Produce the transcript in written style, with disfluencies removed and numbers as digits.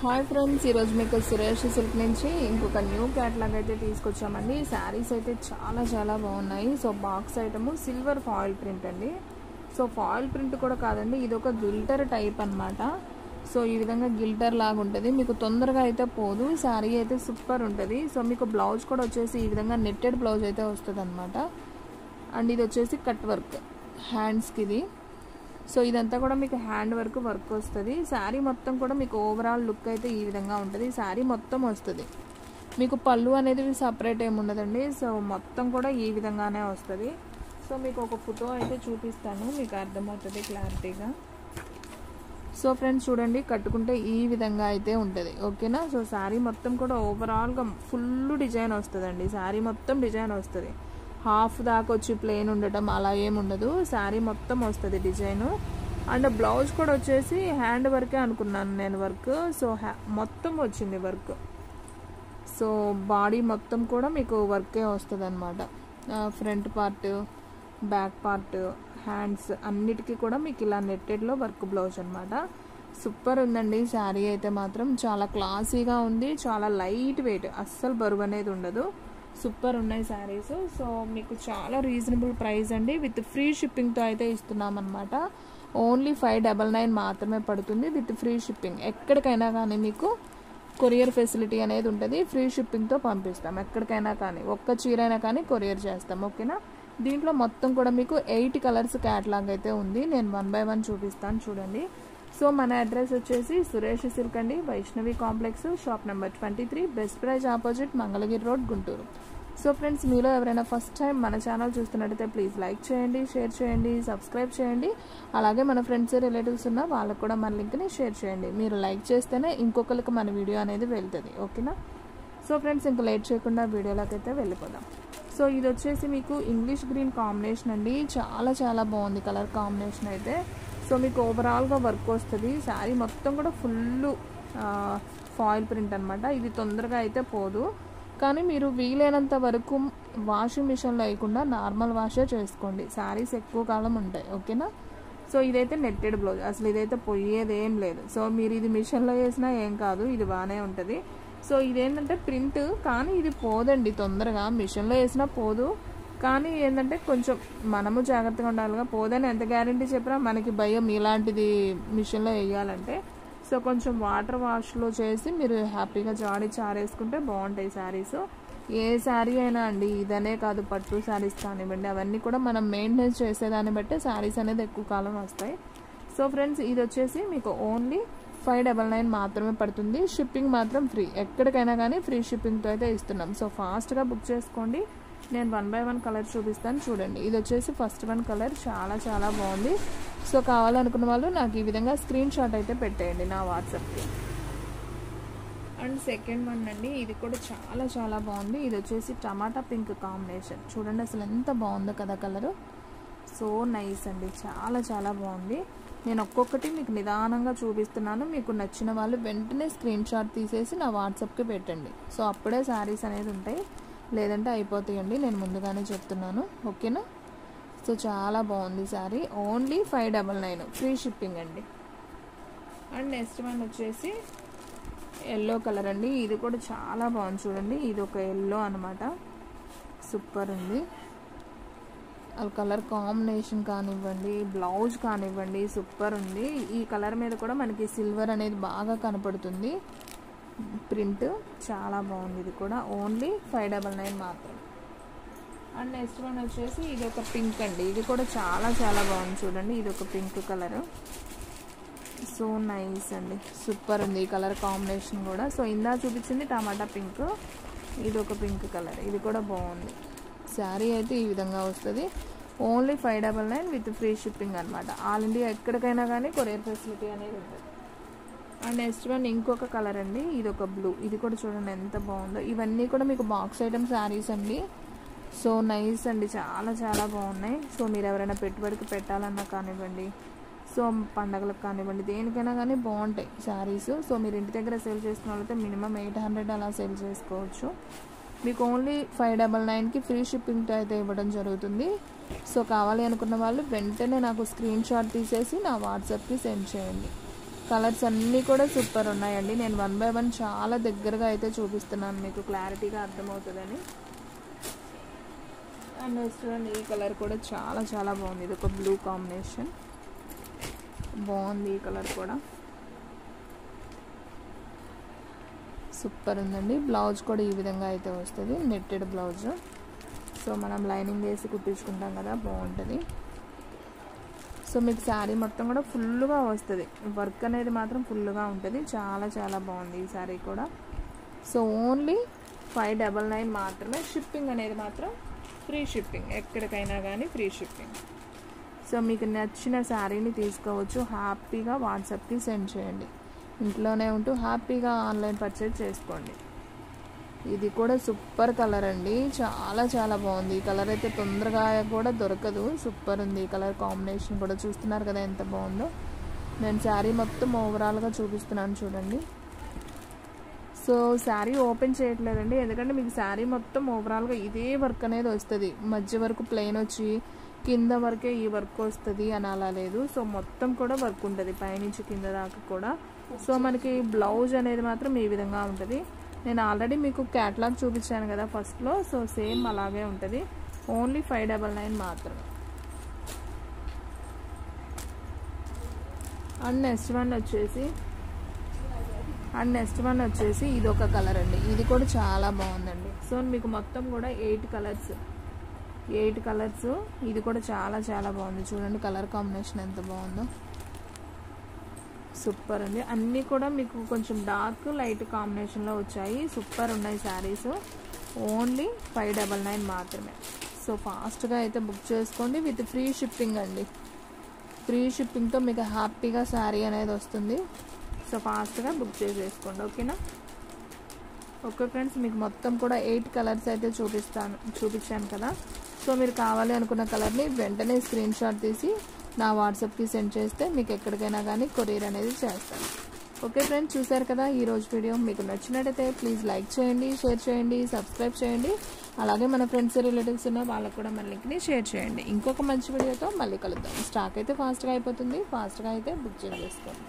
Hi friends, ఈరోజు మీకు Suresh silk నుంచి ఇంకొక న్యూ క్యాటలాగ్ అయితే తీసుకొచ్చామండి. శారీస్ అయితే చాలా బాగున్నాయి. So box item silver foil print అండి. సో ఫాయిల్ ప్రింట్ కూడా కాదండి, ఇది ఒక గిల్టర్ టైప్ అన్నమాట. సో ఈ విధంగా గిల్టర్ లాగా ఉంటుంది, మీకు తొందరగా అయితే పోదు. శారీ అయితే సూపర్ ఉంటుంది. సో మీకు బ్లౌజ్ కూడా వచ్చేసి ఈ విధంగా నెట్టెడ్ బ్లౌజ్ అయితే వస్తుంది అనమాట. అండ్ ఇది వచ్చేసి కట్ వర్క్ హ్యాండ్స్కి ఇది. సో ఇదంతా కూడా మీకు హ్యాండ్ వర్క్ వస్తుంది. శారీ మొత్తం కూడా మీకు ఓవరాల్ లుక్ అయితే ఈ విధంగా ఉంటుంది. శారీ మొత్తం వస్తుంది. మీకు పళ్ళు అనేది సపరేట్ ఏమి ఉండదండి. సో మొత్తం కూడా ఈ విధంగానే వస్తుంది. సో మీకు ఒక ఫోటో అయితే చూపిస్తాను, మీకు అర్థమవుతుంది క్లారిటీగా. సో ఫ్రెండ్స్ చూడండి, కట్టుకుంటే ఈ విధంగా అయితే ఉంటుంది. ఓకేనా. సో శారీ మొత్తం కూడా ఓవరాల్గా ఫుల్ డిజైన్ వస్తుందండి. శారీ మొత్తం డిజైన్ వస్తుంది. హాఫ్ దాకా వచ్చి ప్లెయిన్ ఉండటం అలా ఏమి ఉండదు. శారీ మొత్తం వస్తుంది డిజైను. అండ్ బ్లౌజ్ కూడా వచ్చేసి హ్యాండ్ వర్కే అనుకున్నాను నేను వర్క్. సో మొత్తం వచ్చింది వర్క్. సో బాడీ మొత్తం కూడా మీకు వర్కే వస్తుంది అనమాట. Front part, back part, hands అన్నిటికీ కూడా మీకు ఇలా నెట్టెడ్లో వర్క్ బ్లౌజ్ అనమాట. సూపర్ ఉందండి. శారీ అయితే మాత్రం చాలా క్లాసీగా ఉంది, చాలా లైట్ వెయిట్, అస్సలు బరువు అనేది ఉండదు. సూపర్ ఉన్నాయి శారీస్. సో మీకు చాలా రీజనబుల్ ప్రైస్ అండి. విత్ ఫ్రీ షిప్పింగ్తో అయితే ఇస్తున్నాం అనమాట. ఓన్లీ 599 మాత్రమే పడుతుంది విత్ ఫ్రీ షిప్పింగ్. ఎక్కడికైనా కానీ మీకు కొరియర్ ఫెసిలిటీ అనేది ఉంటుంది. ఫ్రీ షిప్పింగ్తో పంపిస్తాం ఎక్కడికైనా కానీ. ఒక్క చీరైనా కానీ కొరియర్ చేస్తాం. ఓకేనా. దీంట్లో మొత్తం కూడా మీకు 8 కలర్స్ క్యాటలాగ్ అయితే ఉంది. నేను 1 by 1 చూపిస్తాను చూడండి. సో మన అడ్రస్ వచ్చేసి సురేష్ సిల్క్ అండి, Vaishnavi complex, shop number 23, best praise opposite, Mangalagiri road, Guntur. So friends, మీలో ఎవరైనా ఫస్ట్ టైం మన ఛానల్ చూస్తున్నట్టయితే ప్లీజ్ లైక్ చేయండి, షేర్ చేయండి, సబ్స్క్రైబ్ చేయండి. అలాగే మన ఫ్రెండ్స్ రిలేటివ్స్ ఉన్న వాళ్ళకు కూడా మన లింక్ని షేర్ చేయండి. మీరు లైక్ చేస్తేనే ఇంకొకరికి మన వీడియో అనేది వెళ్తుంది. ఓకేనా. సో ఫ్రెండ్స్, ఇంకా లేట్ చేయకుండా వీడియోలోకి అయితే వెళ్ళిపోదాం. సో ఇది వచ్చేసి మీకు ఇంగ్లీష్ గ్రీన్ కాంబినేషన్ అండి. చాలా బాగుంది కలర్ కాంబినేషన్ అయితే. సో మీకు ఓవరాల్గా వర్క్ వస్తుంది. శారీ మొత్తం కూడా ఫుల్ ఫాయిల్ ప్రింట్ అనమాట. ఇది తొందరగా అయితే పోదు, కానీ మీరు వీలైనంత వరకు వాషింగ్ మిషన్లో వేయకుండా నార్మల్ వాషే చేసుకోండి. శారీస్ ఎక్కువ కాలం ఉంటాయి. ఓకేనా. సో ఇదైతే నెట్టెడ్ బ్లౌజ్, అసలు ఇదైతే పోయేది ఏం లేదు. సో మీరు ఇది మిషన్లో వేసినా ఏం కాదు, ఇది బాగానే ఉంటుంది. సో ఇదేంటంటే ప్రింట్, కానీ ఇది పోదండి తొందరగా. మిషన్లో వేసినా పోదు, కానీ ఏంటంటే కొంచెం మనము జాగ్రత్తగా ఉండాలిగా. పోదని ఎంత గ్యారంటీ చెప్పినా మనకి భయం ఇలాంటిది మిషన్లో వేయాలంటే. సో కొంచెం వాటర్ వాష్లో చేసి మీరు హ్యాపీగా ఆరేసుకుంటే బాగుంటాయి శారీస్. ఏ శారీ అయినా అండి, ఇదనే కాదు, పట్టు శారీస్ కానివ్వండి, అవన్నీ కూడా మనం మెయింటెనెన్స్ చేసేదాన్ని బట్టే శారీస్ అనేది ఎక్కువ కాలం వస్తాయి. సో ఫ్రెండ్స్, ఇది వచ్చేసి మీకు ఓన్లీ 599 మాత్రమే పడుతుంది. షిప్పింగ్ మాత్రం ఫ్రీ. ఎక్కడికైనా కానీ ఫ్రీ షిప్పింగ్తో అయితే ఇస్తున్నాం. సో ఫాస్ట్గా బుక్ చేసుకోండి. నేను 1 by 1 కలర్ చూపిస్తాను చూడండి. ఇది వచ్చేసి ఫస్ట్ 1 కలర్ చాలా బాగుంది. సో కావాలనుకున్న వాళ్ళు నాకు ఈ విధంగా స్క్రీన్ షాట్ అయితే పెట్టేయండి నా వాట్సాప్కి. అండ్ సెకండ్ 1 అండి, ఇది కూడా చాలా బాగుంది. ఇది వచ్చేసి టమాటా పింక్ కాంబినేషన్. చూడండి అసలు ఎంత బాగుందో కదా కలరు. సో నైస్ అండి, చాలా బాగుంది. నేను ఒక్కొక్కటి మీకు నిదానంగా చూపిస్తున్నాను. మీకు నచ్చిన వాళ్ళు వెంటనే స్క్రీన్ షాట్ తీసేసి నా వాట్సాప్కి పెట్టండి. సో అప్పుడే శారీస్ అనేది ఉంటాయి, లేదంటే అయిపోతాయండి. నేను ముందుగానే చెప్తున్నాను. ఓకేనా. సో చాలా బాగుంది శారీ. ఓన్లీ 599 ఫ్రీ షిప్పింగ్ అండి. అండ్ నెక్స్ట్ 1 వచ్చేసి ఎల్లో కలర్ అండి. ఇది కూడా చాలా బాగుంది చూడండి. ఇది ఒక ఎల్లో అనమాట. సూపర్ ఉంది. కలర్ కాంబినేషన్ కానివ్వండి, బ్లౌజ్ కానివ్వండి, సూపర్ ఉంది. ఈ కలర్ మీద కూడా మనకి సిల్వర్ అనేది బాగా కనపడుతుంది. ప్రింట్ చాలా బాగుంది. ఇది కూడా ఓన్లీ 599 మాత్రం. అండ్ నెక్స్ట్ 1 వచ్చేసి ఇది ఒక పింక్ అండి. ఇది కూడా చాలా బాగుంది చూడండి. ఇది ఒక పింక్ కలర్. సో నైస్ అండి, సూపర్ ఉంది ఈ కలర్ కాంబినేషన్ కూడా. సో ఇందా చూపించింది టమాటా పింక్, ఇది ఒక పింక్ కలర్. ఇది కూడా బాగుంది. శారీ అయితే ఈ విధంగా వస్తుంది. ఓన్లీ 599 విత్ ఫ్రీ షిప్పింగ్ అనమాట. ఆల్ ఇండియా ఎక్కడికైనా కానీ కొరియర్ ఫెసిలిటీ అనేది ఉంటుంది. అండ్ నెక్స్ట్ 1 ఇంకొక కలర్ అండి. ఇది ఒక బ్లూ. ఇది కూడా చూడండి ఎంత బాగుందో. ఇవన్నీ కూడా మీకు బాక్స్ ఐటమ్ శారీస్ అండి. సో నైస్ అండి, చాలా బాగున్నాయి. సో మీరు ఎవరైనా పెట్టుబడికి పెట్టాలన్నా కానివ్వండి, సో పండగలకు కానివ్వండి, దేనికైనా కానీ బాగుంటాయి శారీస్. సో మీరు ఇంటి దగ్గర సేల్ చేసుకున్న వాళ్ళైతే మినిమం 800 అలా సేల్ చేసుకోవచ్చు. మీకు ఓన్లీ 599కి ఫ్రీ షిప్పింగ్తో అయితే ఇవ్వడం జరుగుతుంది. సో కావాలి అనుకున్న వాళ్ళు వెంటనే నాకు స్క్రీన్ షాట్ తీసేసి నా వాట్సాప్కి సెండ్ చేయండి. కలర్స్ అన్నీ కూడా సూపర్ ఉన్నాయండి. నేను 1 బై 1 చాలా దగ్గరగా అయితే చూపిస్తున్నాను, మీకు క్లారిటీగా అర్థమవుతుందని. అండ్ చూడండి ఈ కలర్ కూడా చాలా చాలా బాగుంది. ఇది ఒక బ్లూ కాంబినేషన్, బాగుంది. ఈ కలర్ కూడా సూపర్ ఉందండి. బ్లౌజ్ కూడా ఈ విధంగా అయితే వస్తుంది, నెట్టెడ్ బ్లౌజ్. సో మనం లైనింగ్ వేసి కుట్టించుకుంటాం కదా, బాగుంటుంది. సో మీకు శారీ మొత్తం కూడా ఫుల్గా వస్తుంది, వర్క్ అనేది మాత్రం ఫుల్గా ఉంటుంది. చాలా చాలా బాగుంది ఈ శారీ కూడా. సో ఓన్లీ 599 మాత్రమే. షిప్పింగ్ అనేది మాత్రం ఫ్రీ షిప్పింగ్, ఎక్కడికైనా కానీ ఫ్రీ షిప్పింగ్. సో మీకు నచ్చిన శారీని తీసుకోవచ్చు, హ్యాపీగా వాట్సాప్కి సెండ్ చేయండి. ఇంట్లోనే ఉంటూ హ్యాపీగా ఆన్లైన్ పర్చేజ్ చేసుకోండి. ఇది కూడా సూపర్ కలర్ అండి, చాలా చాలా బాగుంది. ఈ కలర్ అయితే తొందరగా కూడా దొరకదు, సూపర్ ఉంది. ఈ కలర్ కాంబినేషన్ కూడా చూస్తున్నారు కదా ఎంత బాగుందో. నేను శారీ మొత్తం ఓవరాల్గా చూపిస్తున్నాను చూడండి. సో శారీ ఓపెన్ చేయట్లేదండి, ఎందుకంటే మీకు శారీ మొత్తం ఓవరాల్గా ఇదే వర్క్ అనేది వస్తుంది. మధ్య వరకు ప్లెయిన్ వచ్చి కింద వరకే ఈ వర్క్ వస్తుంది అని అలా లేదు. సో మొత్తం కూడా వర్క్ ఉంటుంది పైనుంచి కింద దాకా కూడా. సో మనకి బ్లౌజ్ అనేది మాత్రం ఈ విధంగా ఉంటుంది. నేను ఆల్రెడీ మీకు క్యాటలాగ్ చూపించాను కదా ఫస్ట్లో, సో సేమ్ అలాగే ఉంటుంది. ఓన్లీ 599 మాత్రమే. అండ్ నెక్స్ట్ వన్ వచ్చేసి ఇది ఒక కలర్ అండి, ఇది కూడా చాలా బాగుందండి. సో మీకు మొత్తం కూడా 8 కలర్స్. ఇది కూడా చాలా చాలా బాగుంది. చూడండి కలర్ కాంబినేషన్ ఎంత బాగుందో, సూపర్ ఉంది. అన్నీ కూడా మీకు కొంచెం డార్క్ లైట్ కాంబినేషన్లో వచ్చాయి, సూపర్ ఉన్నాయి శారీస్. ఓన్లీ 599 మాత్రమే. సో ఫాస్ట్గా అయితే బుక్ చేసుకోండి, విత్ ఫ్రీ షిప్పింగ్ అండి. ఫ్రీ షిప్పింగ్తో మీకు హ్యాపీగా శారీ అనేది వస్తుంది. సో ఫాస్ట్గా బుక్ చేసేసుకోండి, ఓకేనా. ఓకే ఫ్రెండ్స్, మీకు మొత్తం కూడా 8 కలర్స్ అయితే చూపించాను కదా. సో మీరు కావాలి అనుకున్న కలర్ని వెంటనే స్క్రీన్ షాట్ తీసి నా వాట్సాప్కి సెండ్ చేస్తే మీకు ఎక్కడికైనా కానీ కొరియర్ అనేది చేస్తాను. ఓకే ఫ్రెండ్స్, చూసారు కదా ఈరోజు వీడియో. మీకు నచ్చినట్టయితే ప్లీజ్ లైక్ చేయండి, షేర్ చేయండి, సబ్స్క్రైబ్ చేయండి. అలాగే మన ఫ్రెండ్స్ రిలేటివ్స్ ఉన్న వాళ్ళకు కూడా మన లింక్ని షేర్ చేయండి. ఇంకొక మంచి వీడియోతో మళ్ళీ కలుద్దాం. స్టాక్ అయితే ఫాస్ట్గా అయిపోతుంది, ఫాస్ట్గా అయితే బుక్ చేసుకోండి.